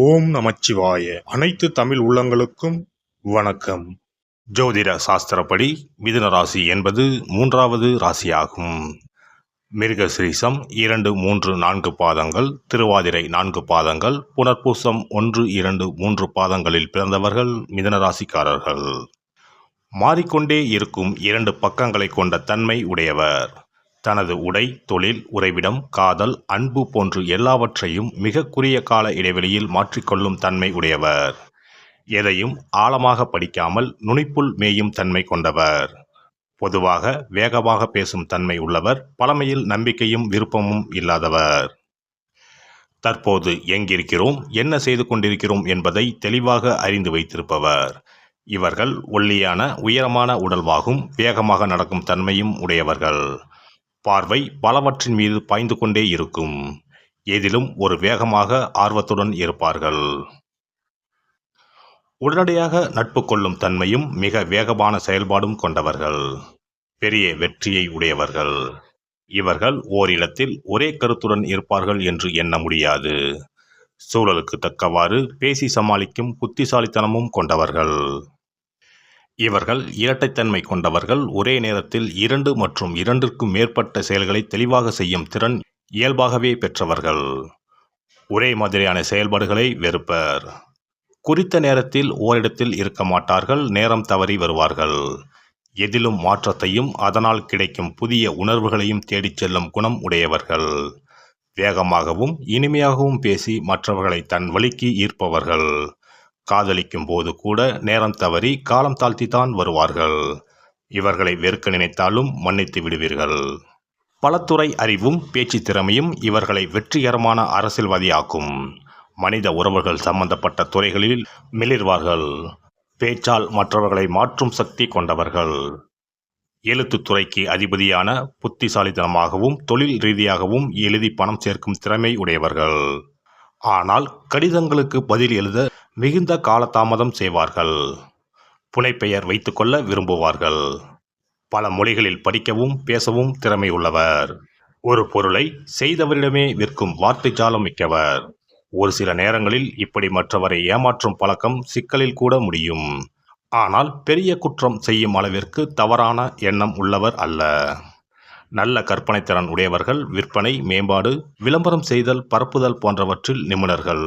ஓம் நமச்சிவாய. அனைத்து தமிழ் உள்ளங்களுக்கும் வணக்கம். ஜோதிட சாஸ்திரப்படி மிதுன ராசி என்பது 3வது ராசியாகும். மிருகசிரீசம் 2, 3, 4 பாதங்கள், திருவாதிரை 4 பாதங்கள், புனர்பூசம் 1, 2, 3 பாதங்களில் பிறந்தவர்கள் மிதுன ராசிக்காரர்கள். மாறிக்கொண்டே இருக்கும் 2 பக்கங்களை கொண்ட தன்மை உடையவர். தனது உடை, தொழில், உறைவிடம், காதல், அன்பு போன்று எல்லாவற்றையும் மிக குறுகிய கால இடைவெளியில் மாற்றிக்கொள்ளும் தன்மை உடையவர். எதையும் ஆழமாக படிக்காமல் நுனிப்புள் மேயும் தன்மை கொண்டவர். பொதுவாக வேகமாக பேசும் தன்மை உள்ளவர். பழமையில் நம்பிக்கையும் விருப்பமும் இல்லாதவர். தற்போது எங்கிருக்கிறோம், என்ன செய்து கொண்டிருக்கிறோம் என்பதை தெளிவாக அறிந்து வைத்திருப்பவர். இவர்கள் ஒல்லியான உயரமான உடல்வாகும் வேகமாக நடக்கும் தன்மையும் உடையவர்கள். பார்வை பலவற்றின் மீது பாய்ந்து கொண்டே இருக்கும். எதிலும் ஒரு வேகமாக ஆர்வத்துடன் இருப்பார்கள். உடனடியாக நட்பு கொள்ளும் தன்மையும் மிக வேகமான செயல்பாடும் கொண்டவர்கள். பெரிய வெற்றியை உடையவர்கள். இவர்கள் ஓரிடத்தில் ஒரே கருத்துடன் இருப்பார்கள் என்று எண்ண முடியாது. சூழலுக்கு தக்கவாறு பேசி சமாளிக்கும் புத்திசாலித்தனமும் கொண்டவர்கள். இவர்கள் இரட்டைத்தன்மை கொண்டவர்கள். ஒரே நேரத்தில் 2 மற்றும் 2க்கும் மேற்பட்ட செயல்களை தெளிவாக செய்யும் திறன் இயல்பாகவே பெற்றவர்கள். ஒரே மாதிரியான செயல்பாடுகளை வெறுப்பர். குறித்த நேரத்தில் ஓரிடத்தில் இருக்க மாட்டார்கள். நேரம் தவறி வருவார்கள். எதிலும் மாற்றத்தையும் அதனால் கிடைக்கும் புதிய உணர்வுகளையும் தேடிச் செல்லும் குணம் உடையவர்கள். வேகமாகவும் இனிமையாகவும் பேசி மற்றவர்களை தன் வழிக்கு ஈர்ப்பவர்கள். காதலிக்கும் போது கூட நேரம் தவறி காலம் தாழ்த்தித்தான் வருவார்கள். இவர்களை வெறுக்க நினைத்தாலும் மன்னித்து விடுவீர்கள். பலத்துறை அறிவும் பேச்சு திறமையும் இவர்களை வெற்றிகரமான அரசியல்வாதியாக்கும். மனித உறவுகள் சம்பந்தப்பட்ட துறைகளில் மிளிர்வார்கள். பேச்சால் மற்றவர்களை மாற்றும் சக்தி கொண்டவர்கள். எழுத்துத்துறைக்கு அதிபதியான புத்திசாலித்தனமாகவும் தொழில் ரீதியாகவும் எழுதி பணம் சேர்க்கும் திறமை உடையவர்கள். ஆனால் கடிதங்களுக்கு பதில் எழுத மிகுந்த காலதாமதம் செய்வார்கள். புனைப்பெயர் வைத்துக்கொள்ள விரும்புவார்கள். பல மொழிகளில் படிக்கவும் பேசவும் திறமை உள்ளவர். ஒரு பொருளை செய்தவரிடமே விற்கும் வார்த்தை ஜாலம் மிக்கவர். ஒரு சில நேரங்களில் இப்படி மற்றவரை ஏமாற்றும் பழக்கம் சிக்கலில் கூட முடியும். ஆனால் பெரிய குற்றம் செய்யும் அளவிற்கு தவறான எண்ணம் உள்ளவர் அல்ல. நல்ல கற்பனை திறன் உடையவர்கள். விற்பனை, மேம்பாடு, விளம்பரம் செய்தல், பரப்புதல் போன்றவற்றில் நிபுணர்கள்.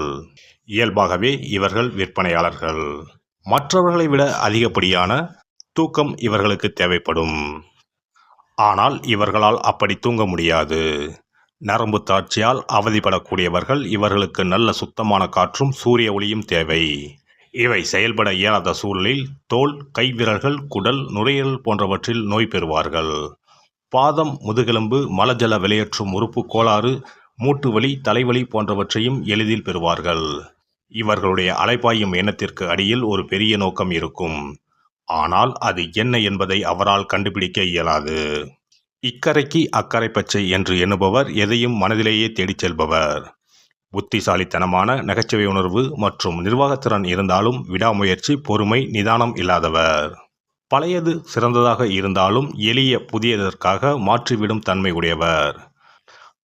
இயல்பாகவே இவர்கள் விற்பனையாளர்கள். மற்றவர்களை விட அதிகப்படியான தூக்கம் இவர்களுக்கு தேவைப்படும். ஆனால் இவர்களால் அப்படி தூங்க முடியாது. நரம்பு தாட்சியால் அவதிப்படக்கூடியவர்கள். இவர்களுக்கு நல்ல சுத்தமான காற்றும் சூரிய ஒளியும் தேவை. இவை செயல்பட இயலாத சூழலில் தோல், கைவிரல்கள், குடல், நுரையீரல் போன்றவற்றில் நோய் பெறுவார்கள். பாதம், முதுகெலும்பு, மலஜல வெளியேற்றும் உறுப்பு கோளாறு, மூட்டு வலி, தலைவலி போன்றவற்றையும் எளிதில் பெறுவார்கள். இவர்களுடைய அலைபாயும் எண்ணத்திற்கு அடியில் ஒரு பெரிய நோக்கம் இருக்கும். ஆனால் அது என்ன என்பதை அவரால் கண்டுபிடிக்க இயலாது. இக்கரைக்கு அக்கறை பச்சை என்று எண்ணுபவர். எதையும் மனதிலேயே தேடிச் செல்பவர். புத்திசாலித்தனமான நகைச்சுவை உணர்வு மற்றும் நிர்வாகத்திறன் இருந்தாலும் விடாமுயற்சி, பொறுமை, நிதானம் இல்லாதவர். பழையது சிறந்ததாக இருந்தாலும் எளிய புதியதற்காக மாற்றிவிடும் தன்மை உடையவர்.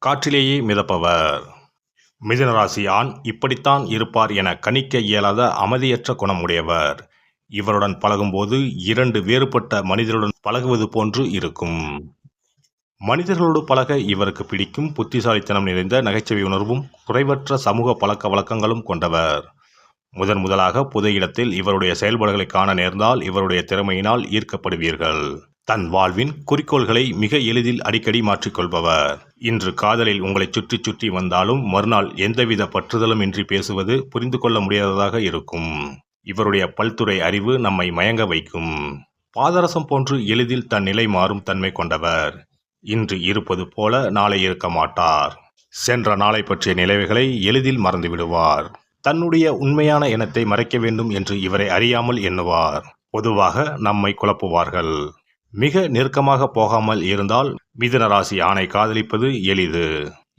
காற்றிலேயே மிதப்பவர். மிதுனராசி ஆண் இப்படித்தான் இருப்பார் என கணிக்க இயலாத அமைதியற்ற குணம் உடையவர். இவருடன் பழகும்போது 2 வேறுபட்ட மனிதருடன் பழகுவது போன்று இருக்கும். மனிதர்களோடு பழக இவருக்கு பிடிக்கும். புத்திசாலித்தனம் நிறைந்த நகைச்சுவை உணர்வும் குறைவற்ற சமூக பழக்க வழக்கங்களும் கொண்டவர். முதலாக பொது இடத்தில் இவருடைய செயல்பாடுகளை காண நேர்ந்தால் இவருடைய திறமையினால் ஈர்க்கப்படுவீர்கள். தன் வாழ்வின் குறிக்கோள்களை மிக எளிதில் அடிக்கடி மாற்றிக்கொள்பவர். இன்று காதலில் உங்களை சுற்றி சுற்றி வந்தாலும் மறுநாள் எந்தவித பற்றுதலும் இன்றி பேசுவது புரிந்து கொள்ள முடியாததாக இருக்கும். இவருடைய பல்துறை அறிவு நம்மை மயங்க வைக்கும். பாதரசம் போன்று எளிதில் தன் நிலை மாறும் தன்மை கொண்டவர். இன்று இருப்பது போல நாளை இருக்க மாட்டார். சென்ற நாளை பற்றிய நினைவுகளை எளிதில் மறந்து விடுவார். தன்னுடைய உண்மையான எண்ணத்தை மறைக்க வேண்டும் என்று இவரை அறியாமல் எண்ணுவார். பொதுவாக நம்மை குழப்புவார்கள். மிக நெருக்கமாக போகாமல் இருந்தால் மிதுன ராசி ஆணை காதலிப்பது எளிது.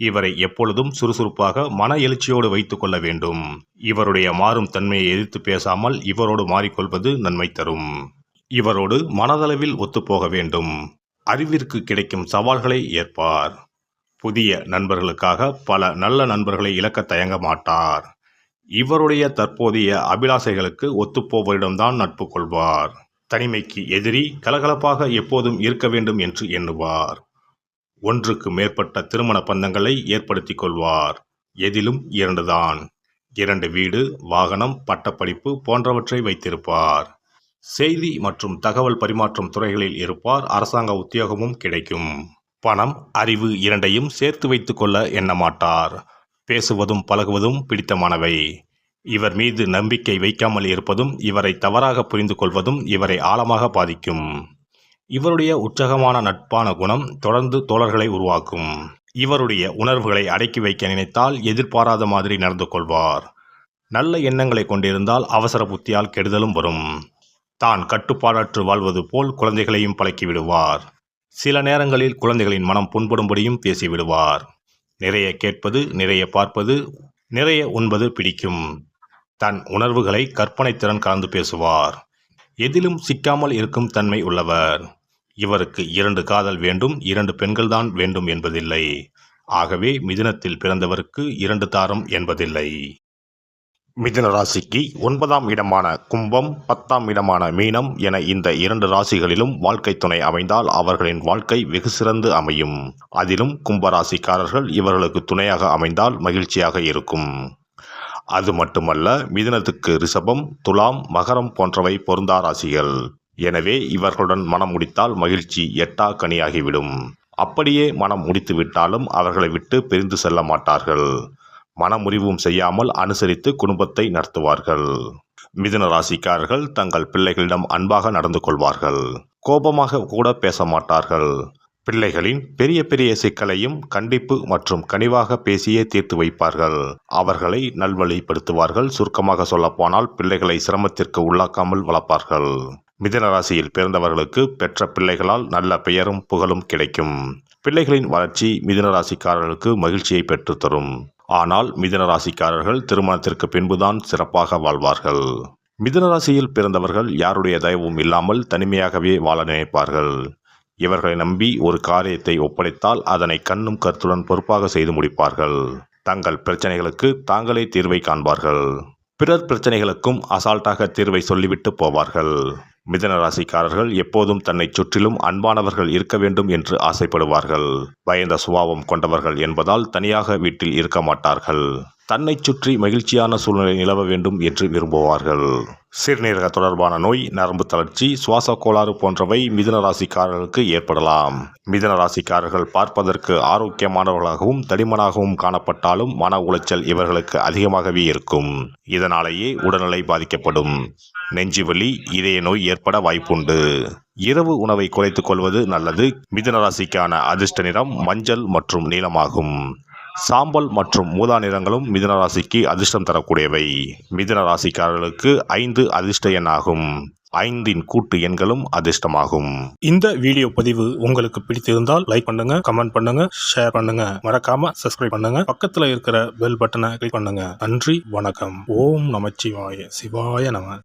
இவரை எப்பொழுதும் சுறுசுறுப்பாக மன எழுச்சியோடு வைத்துக் கொள்ள வேண்டும். இவருடைய மாறும் தன்மையை எதிர்த்து பேசாமல் இவரோடு மாறிக்கொள்வது நன்மை தரும். இவரோடு மனதளவில் ஒத்துப்போக வேண்டும். அறிவிற்கு கிடைக்கும் சவால்களை ஏற்பார். புதிய நண்பர்களுக்காக பல நல்ல நண்பர்களை இழக்க தயங்க மாட்டார். இவருடைய தற்போதைய அபிலாசைகளுக்கு ஒத்துப்போவரிடம்தான் நட்பு கொள்வார். தனிமைக்கு எதிரி, கலகலப்பாக எப்போதும் இருக்க வேண்டும் என்று எண்ணுவார். ஒன்றுக்கு மேற்பட்ட திருமண பந்தங்களை ஏற்படுத்திக் கொள்வார். எதிலும் 2 தான். 2 வீடு, வாகனம், பட்டப்படிப்பு போன்றவற்றை வைத்திருப்பார். செய்தி மற்றும் தகவல் பரிமாற்றும் துறைகளில் இருப்பார். அரசாங்க உத்தியோகமும் கிடைக்கும். பணம், அறிவு இரண்டையும் சேர்த்து வைத்துக் கொள்ள எண்ணமாட்டார். பேசுவதும் பழகுவதும் பிடித்தமானவை. இவர் மீது நம்பிக்கை வைக்காமல் இருப்பதும், இவரை தவறாக புரிந்து கொள்வதும் இவரை ஆழமாக பாதிக்கும். இவருடைய உற்சாகமான நட்பான குணம் தொடர்ந்து தோழர்களை உருவாக்கும். இவருடைய உணர்வுகளை அடக்கி வைக்க நினைத்தால் எதிர்பாராத மாதிரி நடந்து கொள்வார். நல்ல எண்ணங்களை கொண்டிருந்தால் அவசர புத்தியால் கெடுதலும் வரும். தான் கட்டுப்பாடற்று வாழ்வது போல் குழந்தைகளையும் பழக்கிவிடுவார். சில நேரங்களில் குழந்தைகளின் மனம் புண்படும்படியும் பேசிவிடுவார். நிறைய கேட்பது, நிறைய பார்ப்பது, நிறைய உண்பது பிடிக்கும். தன் உணர்வுகளை கற்பனை திறன் கலந்து பேசுவார். எதிலும் சிக்காமல் இருக்கும் தன்மை உள்ளவர். இவருக்கு 2 காதல் வேண்டும், 2 பெண்கள்தான் வேண்டும் என்பதில்லை. ஆகவே மிதுனத்தில் பிறந்தவருக்கு 2 தாரம் என்பதில்லை. மிதுன ராசிக்கு 9ஆம் இடமான கும்பம், 10ஆம் இடமான மீனம் என இந்த 2 ராசிகளிலும் வாழ்க்கை துணை அமைந்தால் அவர்களின் வாழ்க்கை வெகு சிறந்து அமையும். அதிலும் கும்பராசிக்காரர்கள் இவர்களுக்கு துணையாக அமைந்தால் மகிழ்ச்சியாக இருக்கும். அது மட்டுமல்ல, மிதுனத்துக்கு ரிஷபம், துலாம், மகரம் போன்றவை பொருந்தா ராசிகள். எனவே இவர்களுடன் மனம் முடித்தால் மகிழ்ச்சி எட்டா கனியாகிவிடும். அப்படியே மனம் முடித்து விட்டாலும் அவர்களை விட்டு பிரிந்து செல்ல மாட்டார்கள். மனமுறிவும் செய்யாமல் அனுசரித்து குடும்பத்தை நடத்துவார்கள். மிதுன ராசிக்காரர்கள் தங்கள் பிள்ளைகளிடம் அன்பாக நடந்து கொள்வார்கள். கோபமாக கூட பேச மாட்டார்கள். பிள்ளைகளின் பெரிய பெரிய சிக்கலையும் கண்டிப்பு மற்றும் கனிவாக பேசியே தீர்த்து வைப்பார்கள். அவர்களை நல்வழிப்படுத்துவார்கள். சுருக்கமாக சொல்லப்போனால் பிள்ளைகளை சிரமத்திற்கு உள்ளாக்காமல் வளர்ப்பார்கள். மிதுன ராசியில் பிறந்தவர்களுக்கு பெற்ற பிள்ளைகளால் நல்ல பெயரும் புகழும் கிடைக்கும். பிள்ளைகளின் வளர்ச்சி மிதுன ராசிக்காரர்களுக்கு மகிழ்ச்சியை பெற்றுத்தரும். ஆனால் மிதுன ராசிக்காரர்கள் திருமணத்திற்கு பின்புதான் சிறப்பாக வாழ்வார்கள். மிதுன ராசியில் பிறந்தவர்கள் யாருடைய தயவும் இல்லாமல் தனிமையாகவே வாழ நினைப்பார்கள். இவர்களை நம்பி ஒரு காரியத்தை ஒப்படைத்தால் அதனை கண்ணும் கருத்துடன் பொறுப்பாக செய்து முடிப்பார்கள். தங்கள் பிரச்சனைகளுக்கு தாங்களே தீர்வை காண்பார்கள். பிறர் பிரச்சனைகளுக்கும் அசால்ட்டாக தீர்வை சொல்லிவிட்டு போவார்கள். மிதுன ராசிக்காரர்கள் எப்போதும் தன்னை சுற்றிலும் அன்பானவர்கள் இருக்க வேண்டும் என்று ஆசைப்படுவார்கள். பயந்த சுபாவம் கொண்டவர்கள் என்பதால் தனியாக வீட்டில் இருக்க மாட்டார்கள். தன்னை சுற்றி மகிழ்ச்சியான சூழ்நிலை நிலவ வேண்டும் என்று விரும்புவார்கள். சிறுநீரக தொடர்பான நோய், நரம்பு தளர்ச்சி, சுவாச கோளாறு போன்றவை மிதுன ராசிக்காரர்களுக்கு ஏற்படலாம். மிதுன ராசிக்காரர்கள் பார்ப்பதற்கு ஆரோக்கியமானவர்களாகவும் தடிமனாகவும் காணப்பட்டாலும் மன உளைச்சல் இவர்களுக்கு அதிகமாகவே இருக்கும். இதனாலேயே உடல்நிலை பாதிக்கப்படும். நெஞ்சுவலி, இதய நோய் ஏற்பட வாய்ப்புண்டு. இரவு உணவை குறைத்துக் கொள்வது நல்லது. மிதுன ராசிக்கான அதிர்ஷ்ட நிறம் மஞ்சள் மற்றும் நீலமாகும். சாம்பல் மற்றும் ஊதா நிறங்களும் மிதுன ராசிக்கு அதிர்ஷ்டம் தரக்கூடியவை. மிதுன ராசிக்காரர்களுக்கு 5 அதிர்ஷ்ட எண்ணாகும். 5இன் கூட்டு எண்களும் அதிர்ஷ்டமாகும். இந்த வீடியோ பதிவு உங்களுக்கு பிடித்திருந்தால் லைக் பண்ணுங்க, கமெண்ட் பண்ணுங்க, ஷேர் பண்ணுங்க. மறக்காம சப்ஸ்கிரைப் பண்ணுங்க. பக்கத்துல இருக்கிற பெல் பட்டனை கிளிக் பண்ணுங்க. நன்றி, வணக்கம். ஓம் நமச்சிவாய. சிவாய நம.